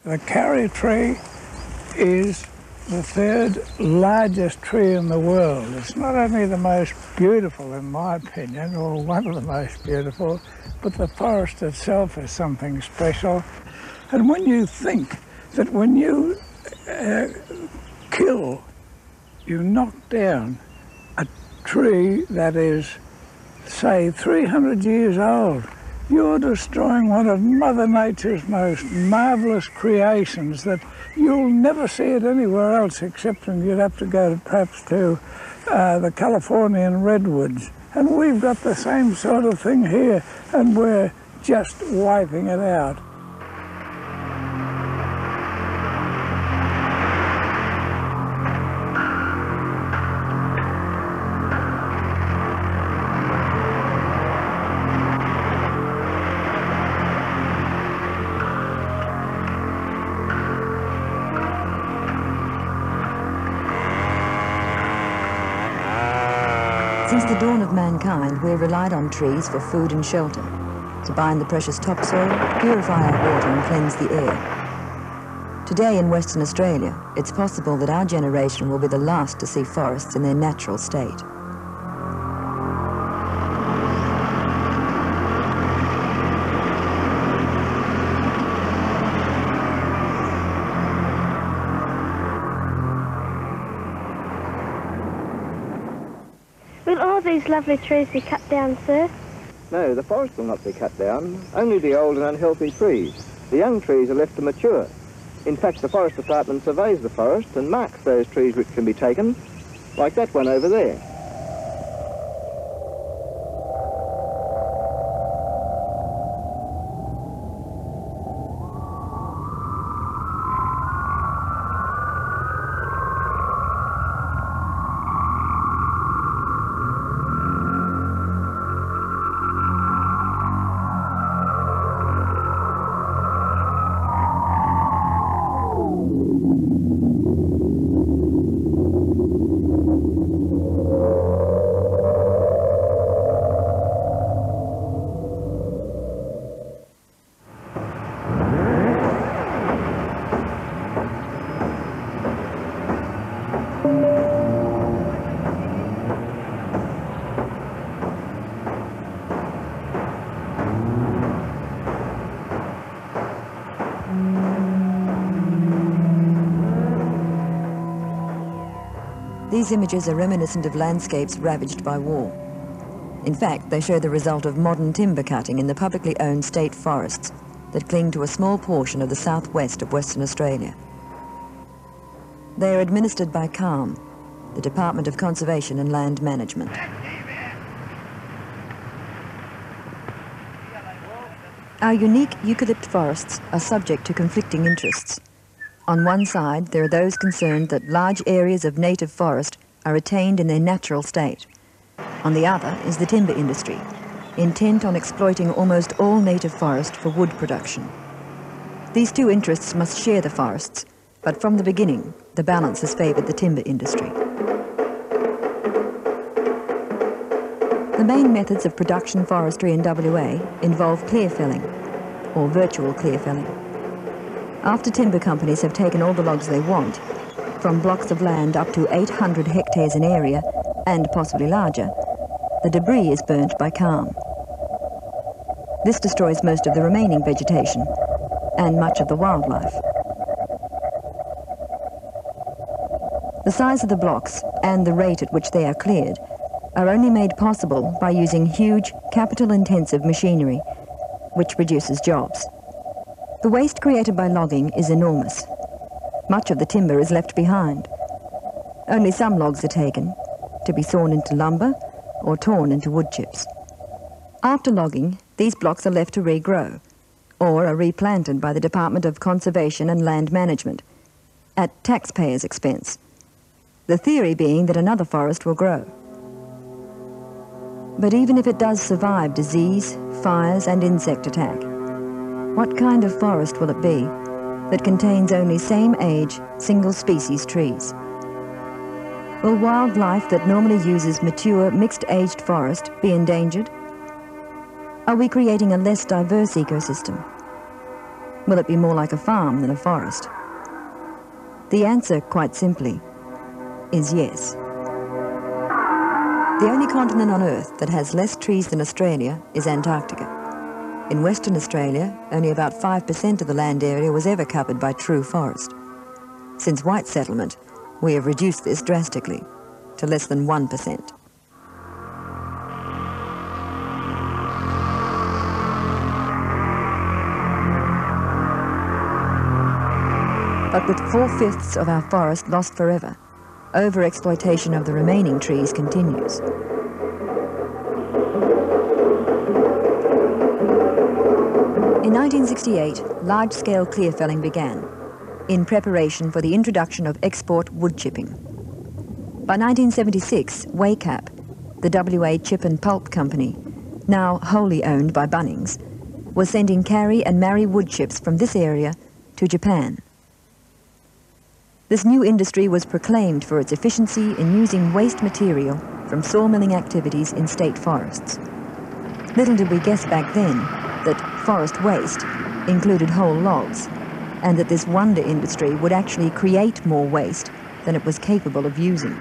The karri tree is the third largest tree in the world. It's not only the most beautiful, in my opinion, or one of the most beautiful, but the forest itself is something special. And when you think that when you kill, you knock down a tree that is, say, 300 years old, you're destroying one of Mother Nature's most marvellous creations that you'll never see it anywhere else, except when you'd have to go perhaps to the Californian redwoods. And we've got the same sort of thing here, and we're just wiping it out. Since the dawn of mankind, we have relied on trees for food and shelter, to bind the precious topsoil, purify our water and cleanse the air. Today in Western Australia, it's possible that our generation will be the last to see forests in their natural state. Will all these lovely trees be cut down, sir? No, the forest will not be cut down, only the old and unhealthy trees. The young trees are left to mature. In fact, the Forest Department surveys the forest and marks those trees which can be taken, like that one over there. These images are reminiscent of landscapes ravaged by war. In fact, they show the result of modern timber cutting in the publicly owned state forests that cling to a small portion of the southwest of Western Australia. They are administered by CALM, the Department of Conservation and Land Management. Our unique eucalypt forests are subject to conflicting interests. On one side, there are those concerned that large areas of native forest are retained in their natural state. On the other is the timber industry, intent on exploiting almost all native forest for wood production. These two interests must share the forests, but from the beginning, the balance has favoured the timber industry. The main methods of production forestry in WA involve clear felling, or virtual clear felling. After timber companies have taken all the logs they want, from blocks of land up to 800 hectares in area, and possibly larger, the debris is burnt by CALM. This destroys most of the remaining vegetation, and much of the wildlife. The size of the blocks, and the rate at which they are cleared, are only made possible by using huge, capital-intensive machinery, which produces jobs. The waste created by logging is enormous. Much of the timber is left behind. Only some logs are taken, to be sawn into lumber or torn into wood chips. After logging, these blocks are left to regrow, or are replanted by the Department of Conservation and Land Management, at taxpayers' expense, the theory being that another forest will grow. But even if it does survive disease, fires and insect attack, what kind of forest will it be that contains only same-age, single-species trees? Will wildlife that normally uses mature, mixed-aged forest be endangered? Are we creating a less diverse ecosystem? Will it be more like a farm than a forest? The answer, quite simply, is yes. The only continent on Earth that has less trees than Australia is Antarctica. In Western Australia, only about 5% of the land area was ever covered by true forest. Since white settlement, we have reduced this drastically to less than 1%. But with 4/5 of our forest lost forever, overexploitation of the remaining trees continues. In 1968, large-scale clear felling began, in preparation for the introduction of export wood chipping. By 1976, Boeck, the WA Chip and Pulp Company, now wholly owned by Bunnings, was sending carry and marry wood chips from this area to Japan. This new industry was proclaimed for its efficiency in using waste material from sawmilling activities in state forests. Little did we guess back then that forest waste included whole logs, and that this wonder industry would actually create more waste than it was capable of using.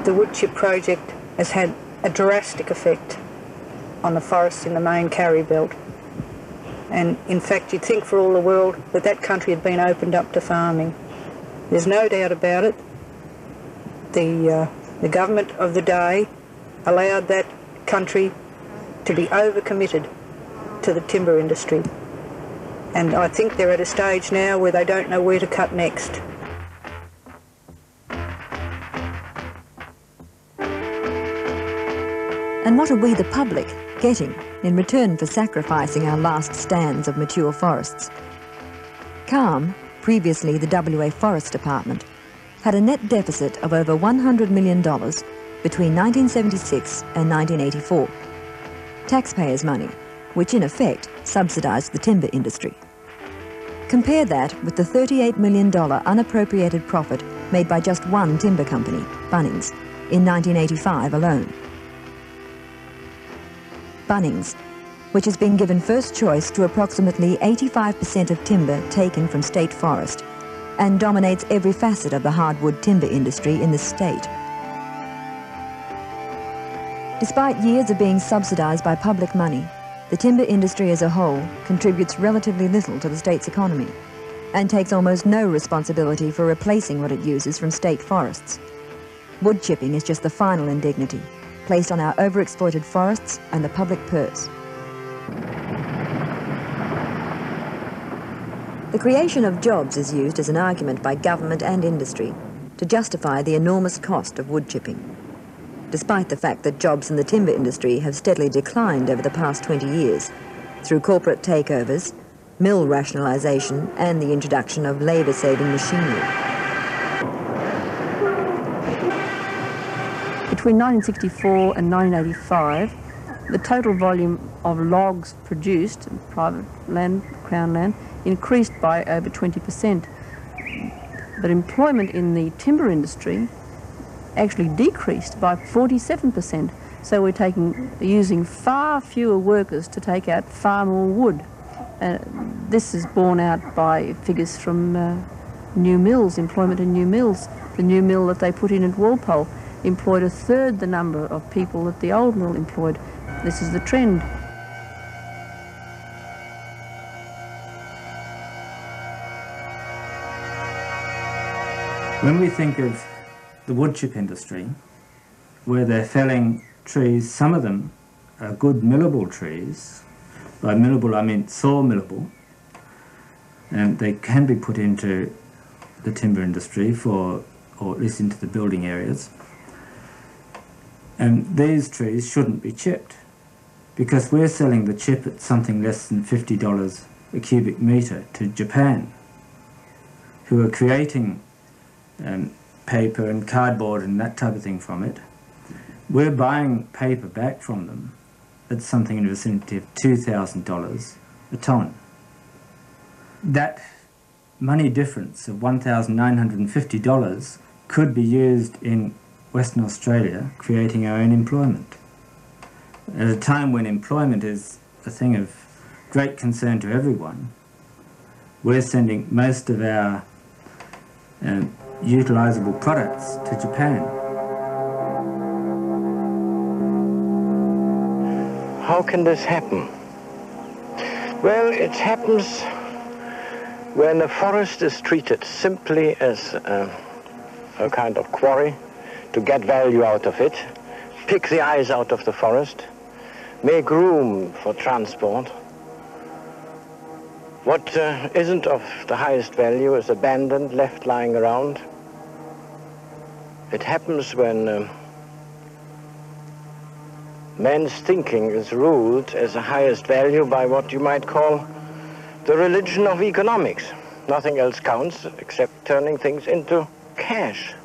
The wood chip project has had a drastic effect on the forests in the main carry belt. And in fact, you'd think for all the world that that country had been opened up to farming. There's no doubt about it. The government of the day allowed that country to be overcommitted to the timber industry. And I think they're at a stage now where they don't know where to cut next. And what are we, the public, getting in return for sacrificing our last stands of mature forests? CALM, previously the WA Forest Department, had a net deficit of over $100 million between 1976 and 1984. Taxpayers' money, which in effect subsidised the timber industry. Compare that with the $38 million unappropriated profit made by just one timber company, Bunnings, in 1985 alone. Bunnings, which has been given first choice to approximately 85% of timber taken from state forest and dominates every facet of the hardwood timber industry in the state. Despite years of being subsidised by public money, the timber industry as a whole contributes relatively little to the state's economy and takes almost no responsibility for replacing what it uses from state forests. Wood chipping is just the final indignity placed on our overexploited forests and the public purse. The creation of jobs is used as an argument by government and industry to justify the enormous cost of wood chipping, despite the fact that jobs in the timber industry have steadily declined over the past 20 years through corporate takeovers, mill rationalisation and the introduction of labour-saving machinery. Between 1964 and 1985, the total volume of logs produced, private land, Crown land, increased by over 20%. But employment in the timber industry actually decreased by 47%. So we're using far fewer workers to take out far more wood. This is borne out by figures from new mills, employment in new mills. The new mill that they put in at Walpole employed a third the number of people that the old mill employed. This is the trend. When we think of the wood chip industry, where they're felling trees, some of them are good millable trees. By millable I mean saw-millable, and they can be put into the timber industry or at least into the building areas. And these trees shouldn't be chipped, because we're selling the chip at something less than $50 a cubic metre to Japan, who are creating paper and cardboard and that type of thing from it. We're buying paper back from them at something in the vicinity of $2,000 a tonne. that money difference of $1,950 could be used in Western Australia, creating our own employment. At a time when employment is a thing of great concern to everyone, we're sending most of our utilisable products to Japan. How can this happen? Well, it happens when a forest is treated simply as a kind of quarry to get value out of it, pick the eyes out of the forest, make room for transport. What isn't of the highest value is abandoned, left lying around. It happens when man's thinking is ruled as the highest value by what you might call the religion of economics. Nothing else counts except turning things into cash.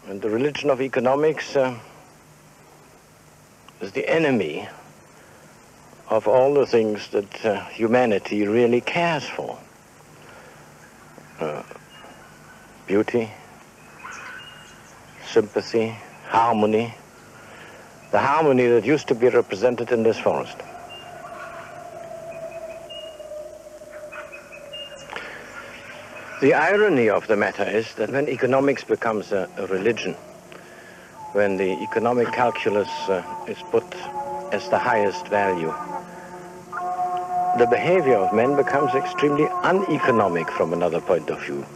And the religion of economics is the enemy of all the things that humanity really cares for. Beauty, sympathy, harmony. The harmony that used to be represented in this forest. The irony of the matter is that when economics becomes a religion, when the economic calculus is put as the highest value, the behavior of men becomes extremely uneconomic from another point of view.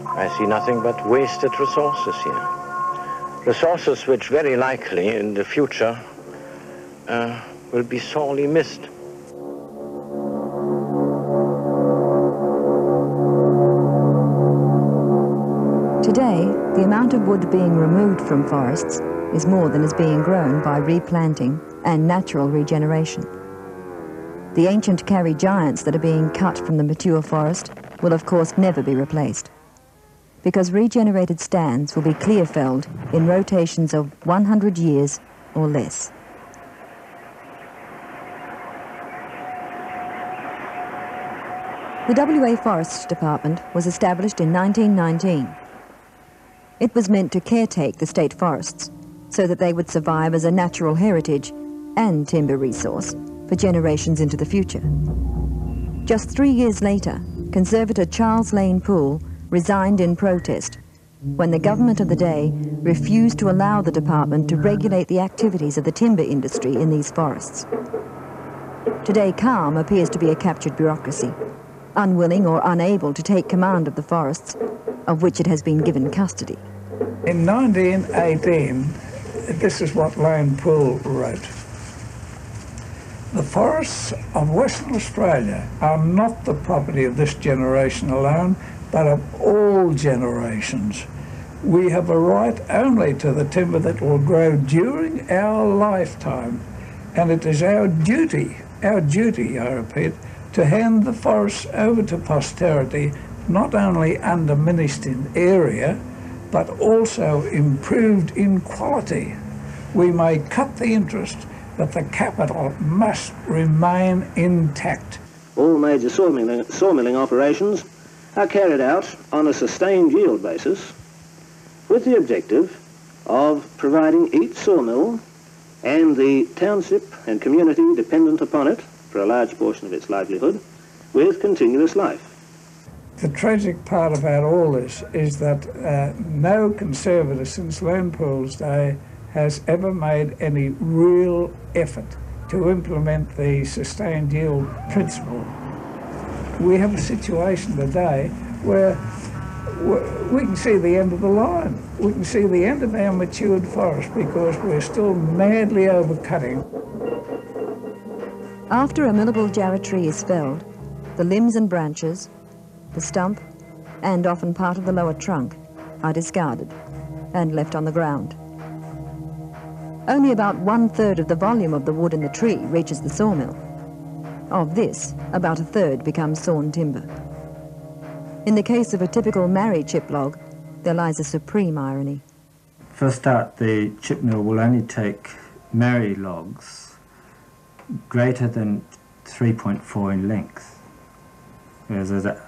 I see nothing but wasted resources here. Resources which very likely in the future will be sorely missed. Today, the amount of wood being removed from forests is more than is being grown by replanting and natural regeneration. The ancient Kerr giants that are being cut from the mature forest will of course never be replaced, because regenerated stands will be clear-felled in rotations of 100 years or less. The WA Forests Department was established in 1919. It was meant to caretake the state forests so that they would survive as a natural heritage and timber resource for generations into the future. Just 3 years later, Conservator Charles Lane Poole resigned in protest when the government of the day refused to allow the department to regulate the activities of the timber industry in these forests. Today, CALM appears to be a captured bureaucracy, unwilling or unable to take command of the forests of which it has been given custody. In 1918, this is what Lane Poole wrote. The forests of Western Australia are not the property of this generation alone, but of all generations. We have a right only to the timber that will grow during our lifetime, and it is our duty, I repeat, to hand the forests over to posterity, not only undiminished in area, but also improved in quality. We may cut the interest, but the capital must remain intact. All major sawmilling operations are carried out on a sustained yield basis with the objective of providing each sawmill and the township and community dependent upon it for a large portion of its livelihood with continuous life. The tragic part about all this is that no conservator since Lane Poole's day has ever made any real effort to implement the sustained yield principle. We have a situation today where we can see the end of the line. We can see the end of our matured forest because we're still madly overcutting. After a millable jarrah tree is felled, the limbs and branches, the stump, and often part of the lower trunk are discarded and left on the ground. Only about 1/3 of the volume of the wood in the tree reaches the sawmill. Of this, about 1/3 becomes sawn timber. In the case of a typical marri chip log, there lies a supreme irony. For a start, the chip mill will only take marri logs greater than 3.4 in length, whereas the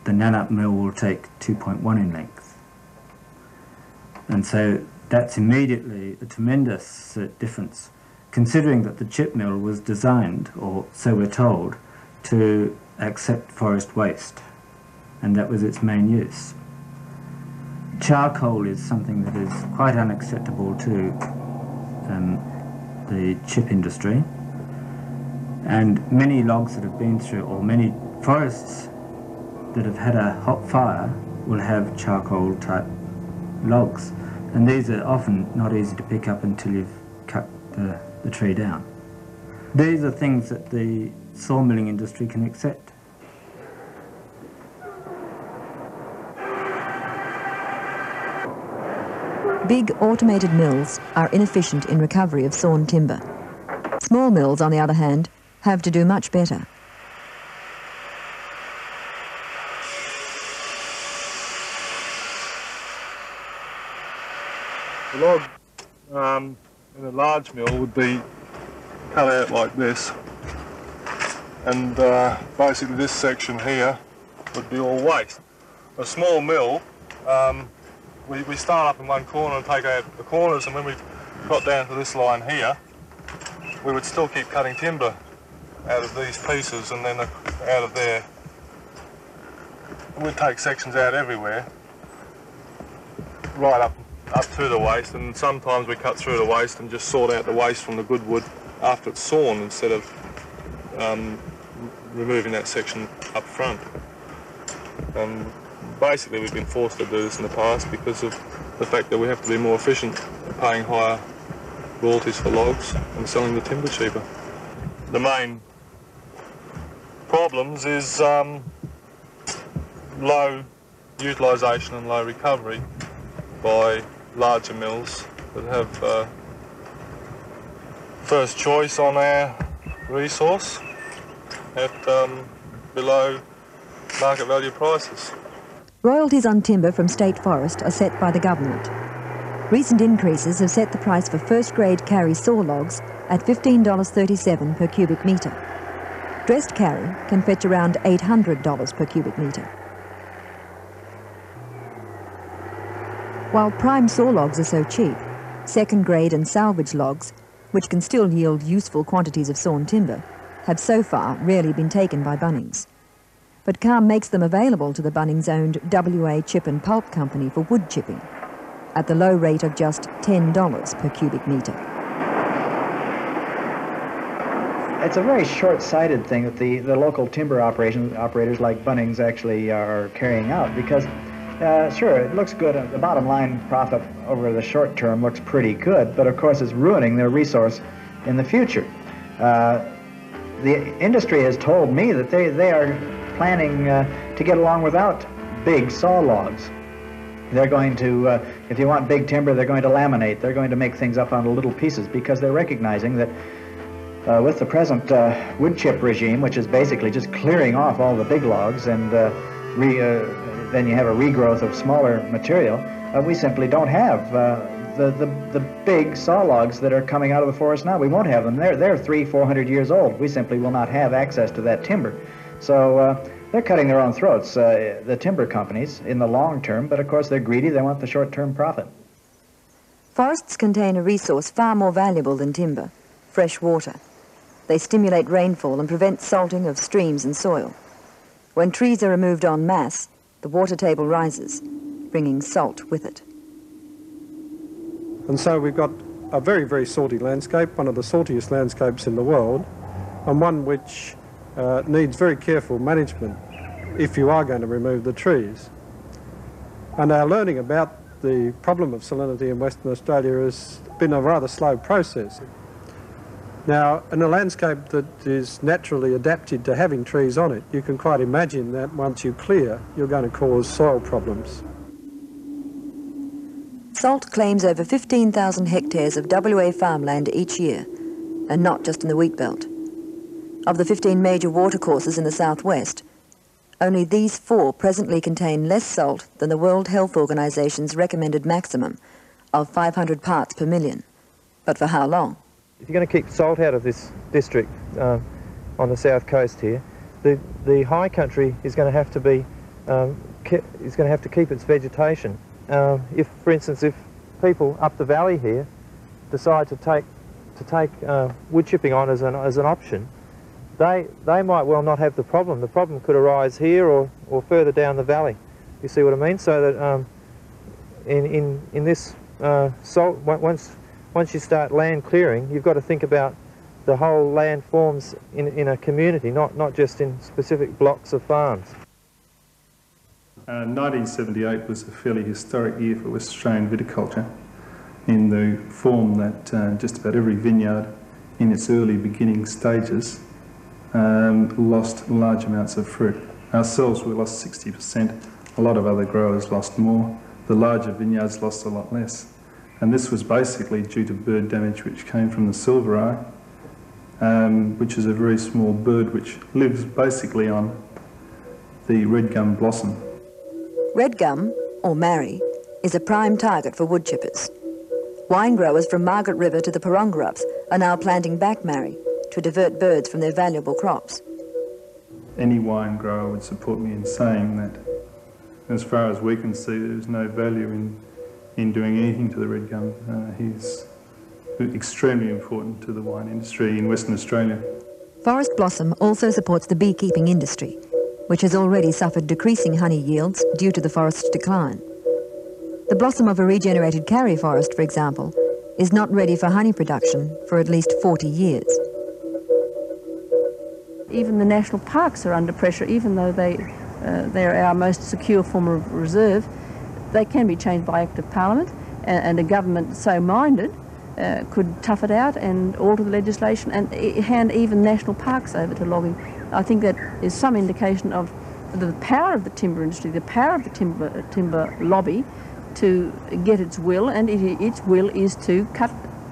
Nannup mill will take 2.1 in length. And so that's immediately a tremendous difference, considering that the chip mill was designed, or so we're told, to accept forest waste, and that was its main use. Charcoal is something that is quite unacceptable to the chip industry, and many logs that have been through, or many forests that have had a hot fire, will have charcoal type logs, and these are often not easy to pick up until you've cut the tree down. These are things that the sawmilling industry can accept. Big automated mills are inefficient in recovery of sawn timber. Small mills, on the other hand, have to do much better. The log in a large mill would be cut out like this, and basically this section here would be all waste. A small mill, we start up in one corner and take out the corners, and when we got down to this line here, we would still keep cutting timber out of these pieces, and then out of there. We'd take sections out everywhere, right up to the waste, and sometimes we cut through the waste and just sort out the waste from the good wood after it's sawn, instead of removing that section up front. Basically, we've been forced to do this in the past because of the fact that we have to be more efficient at paying higher royalties for logs and selling the timber cheaper. The main problems is low utilisation and low recovery by larger mills that have first choice on our resource at below market value prices. Royalties on timber from state forest are set by the government. Recent increases have set the price for first-grade carry saw logs at $15.37 per cubic metre. Dressed carry can fetch around $800 per cubic metre. While prime saw logs are so cheap, second-grade and salvage logs, which can still yield useful quantities of sawn timber, have so far rarely been taken by Bunnings. But Kerr makes them available to the Bunnings-owned WA Chip and Pulp Company for wood chipping, at the low rate of just $10 per cubic metre. It's a very short-sighted thing that the local timber operators like Bunnings actually are carrying out, because sure, it looks good. The bottom line profit over the short term looks pretty good, but of course it's ruining their resource in the future. The industry has told me that they are planning to get along without big saw logs. They're going to, if you want big timber, they're going to laminate. They're going to make things up onto little pieces, because they're recognizing that with the present wood chip regime, which is basically just clearing off all the big logs and then you have a regrowth of smaller material, we simply don't have the big saw logs that are coming out of the forest now. We won't have them. They're 300-400 years old. We simply will not have access to that timber. So they're cutting their own throats, the timber companies, in the long term, but of course they're greedy. They want the short-term profit. Forests contain a resource far more valuable than timber: fresh water. They stimulate rainfall and prevent salting of streams and soil. When trees are removed en masse, the water table rises, bringing salt with it. And so we've got a very, very salty landscape, one of the saltiest landscapes in the world, and one which needs very careful management if you are going to remove the trees. And our learning about the problem of salinity in Western Australia has been a rather slow process. Now, in a landscape that is naturally adapted to having trees on it, you can quite imagine that once you clear, you're going to cause soil problems. Salt claims over 15,000 hectares of WA farmland each year, and not just in the wheat belt. Of the 15 major watercourses in the southwest, only these 4 presently contain less salt than the World Health Organization's recommended maximum of 500 parts per million. But for how long? If you're going to keep salt out of this district on the south coast here, the high country is going to have to be is going to have to keep its vegetation. If, for instance, if people up the valley here decide to take wood chipping on as an option, they might well not have the problem. The problem could arise here or further down the valley. You see what I mean? So that in this salt, once you start land clearing, you've got to think about the whole land forms in a community, not just in specific blocks of farms. 1978 was a fairly historic year for West Australian viticulture, in the form that just about every vineyard in its early beginning stages lost large amounts of fruit. Ourselves, we lost 60%. A lot of other growers lost more. The larger vineyards lost a lot less. And this was basically due to bird damage which came from the silver eye, which is a very small bird which lives basically on the red gum blossom. Red gum, or marri, is a prime target for wood chippers. Wine growers from Margaret River to the Parongarups are now planting back marri to divert birds from their valuable crops. Any wine grower would support me in saying that, as far as we can see, there's no value in doing anything to the red gum. He's extremely important to the wine industry in Western Australia. Forest blossom also supports the beekeeping industry, which has already suffered decreasing honey yields due to the forest's decline. The blossom of a regenerated karri forest, for example, is not ready for honey production for at least 40 years. Even the national parks are under pressure, even though they're our most secure form of reserve. They can be changed by Act of Parliament, and a government so minded could tough it out and alter the legislation and hand even national parks over to logging. I think that is some indication of the power of the timber industry, the power of the timber lobby to get its will, and its will is to cut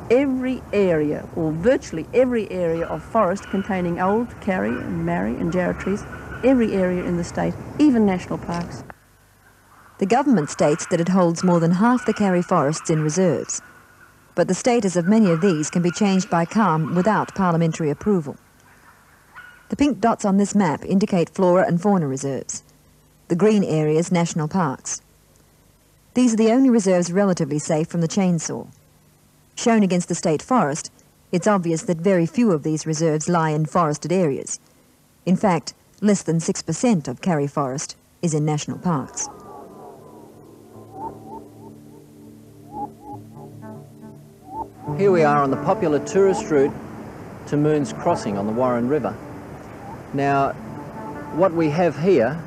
every area, or virtually every area of forest containing old karri and marri and jarrah trees, every area in the state, even national parks. The government states that it holds more than half the karri forests in reserves, but the status of many of these can be changed by CALM without parliamentary approval. The pink dots on this map indicate flora and fauna reserves, the green areas national parks. These are the only reserves relatively safe from the chainsaw. Shown against the state forest, it's obvious that very few of these reserves lie in forested areas. In fact, less than 6% of karri forest is in national parks. Here we are on the popular tourist route to Moon's Crossing on the Warren River. Now, what we have here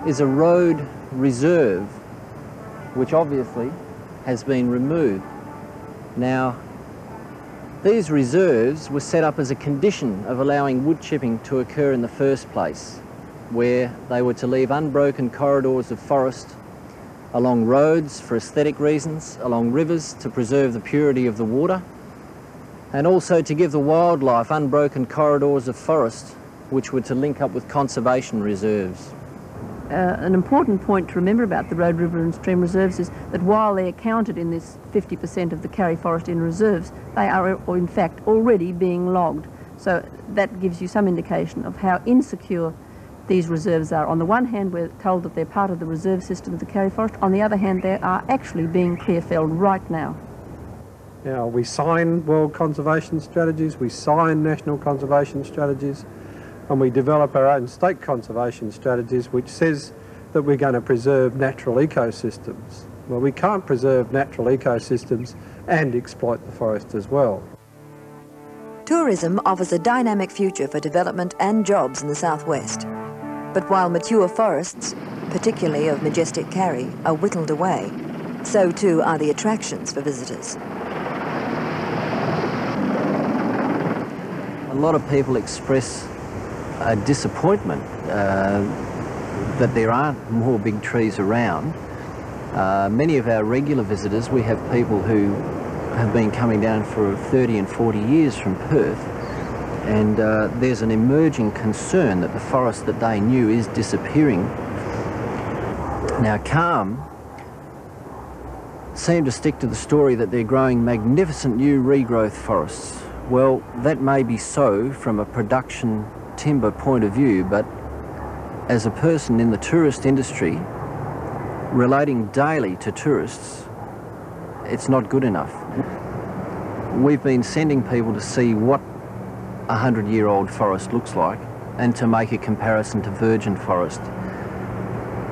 is a road reserve, which obviously has been removed. Now, these reserves were set up as a condition of allowing wood chipping to occur in the first place, where they were to leave unbroken corridors of forest along roads for aesthetic reasons, along rivers to preserve the purity of the water, and also to give the wildlife unbroken corridors of forest which were to link up with conservation reserves. An important point to remember about the road, river and stream reserves is that while they are counted in this 50% of the karri forest in reserves, they are in fact already being logged. So that gives you some indication of how insecure these reserves are. On the one hand, we're told that they're part of the reserve system of the karri forest. On the other hand, they are actually being clear-felled right now. Now, we sign world conservation strategies, we sign national conservation strategies, and we develop our own state conservation strategies, which says that we're going to preserve natural ecosystems. Well, we can't preserve natural ecosystems and exploit the forest as well. Tourism offers a dynamic future for development and jobs in the southwest. But while mature forests, particularly of majestic karri, are whittled away, so too are the attractions for visitors. A lot of people express a disappointment that there aren't more big trees around. Many of our regular visitors, we have people who have been coming down for 30 and 40 years from Perth, and there's an emerging concern that the forest that they knew is disappearing. Now, CALM seem to stick to the story that they're growing magnificent new regrowth forests. Well, that may be so from a production timber point of view, but as a person in the tourist industry, relating daily to tourists, it's not good enough. We've been sending people to see what a 100-year-old forest looks like and to make a comparison to virgin forest.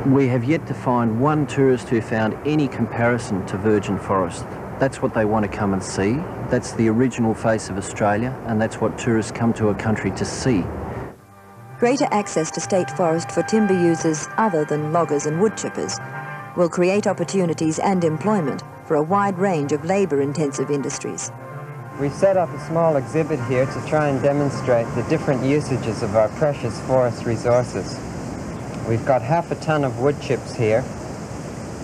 We have yet to find one tourist who found any comparison to virgin forest. That's what they want to come and see. That's the original face of Australia, and that's what tourists come to a country to see. Greater access to state forest for timber users other than loggers and wood chippers will create opportunities and employment for a wide range of labour-intensive industries. We've set up a small exhibit here to try and demonstrate the different usages of our precious forest resources. We've got half a ton of wood chips here,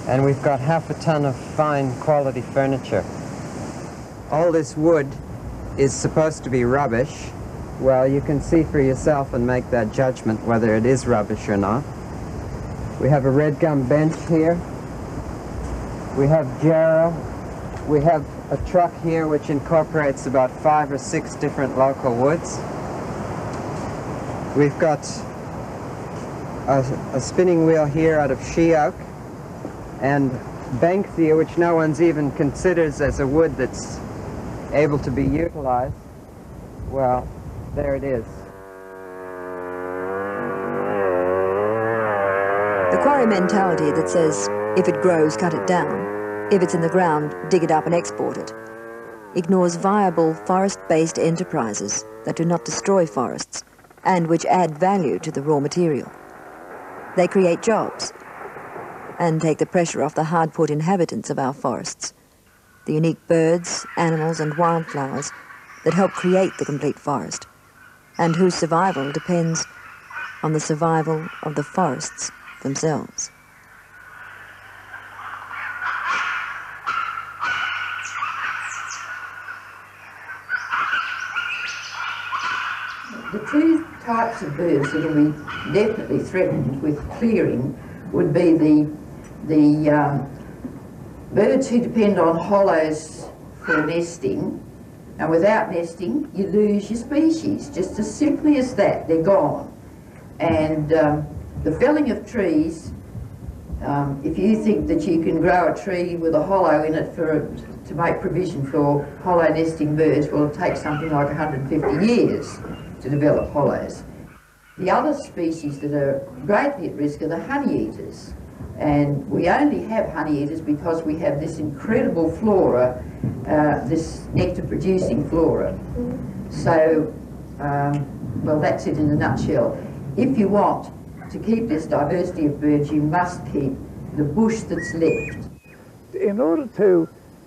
and we've got half a ton of fine quality furniture. All this wood is supposed to be rubbish. Well, you can see for yourself and make that judgment whether it is rubbish or not. We have a red gum bench here. We have jarrow. We have a truck here which incorporates about 5 or 6 different local woods. We've got a spinning wheel here out of she oak, and banksia, which no one's even considers as a wood that's able to be utilized. Well, there it is. The quarry mentality that says, if it grows, cut it down. If it's in the ground, dig it up and export it, ignores viable forest-based enterprises that do not destroy forests and which add value to the raw material. They create jobs and take the pressure off the hard-put inhabitants of our forests, the unique birds, animals and wildflowers that help create the complete forest, and whose survival depends on the survival of the forests themselves. The two types of birds that will be definitely threatened with clearing would be the birds who depend on hollows for nesting, and without nesting you lose your species, just as simply as that. They're gone. And the felling of trees, if you think that you can grow a tree with a hollow in it to make provision for hollow nesting birds, well, it'll take something like 150 years to develop hollows. The other species that are greatly at risk are the honey eaters, and we only have honey eaters because we have this incredible flora, this nectar producing flora. So, well, that's it in a nutshell. If you want to keep this diversity of birds, you must keep the bush that's left. In order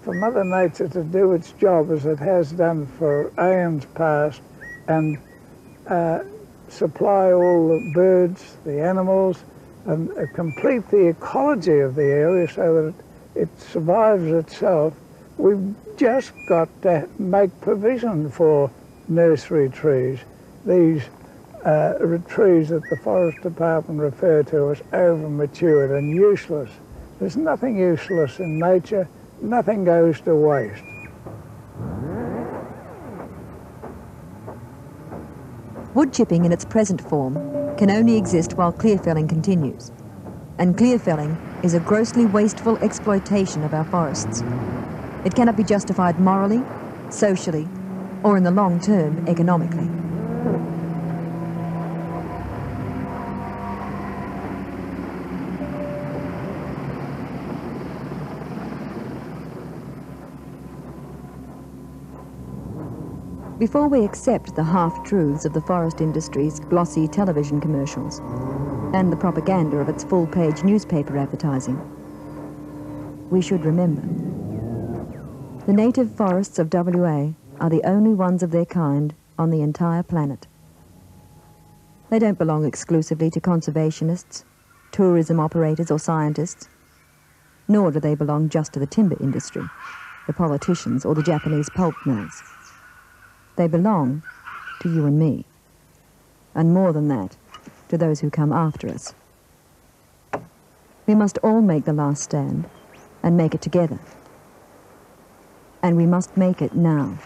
for Mother Nature to do its job as it has done for aeons past and supply all the birds, the animals, and complete the ecology of the area so that it survives itself, we've just got to make provision for nursery trees. These trees that the Forest Department refer to as over-matured and useless. There's nothing useless in nature, nothing goes to waste. Wood chipping in its present form can only exist while clear felling continues. And clear felling is a grossly wasteful exploitation of our forests. It cannot be justified morally, socially, or in the long term, economically. Before we accept the half-truths of the forest industry's glossy television commercials and the propaganda of its full-page newspaper advertising, we should remember the native forests of WA are the only ones of their kind on the entire planet. They don't belong exclusively to conservationists, tourism operators or scientists, nor do they belong just to the timber industry, the politicians or the Japanese pulp mills. They belong to you and me, and more than that, to those who come after us. We must all make the last stand, and make it together. and we must make it now.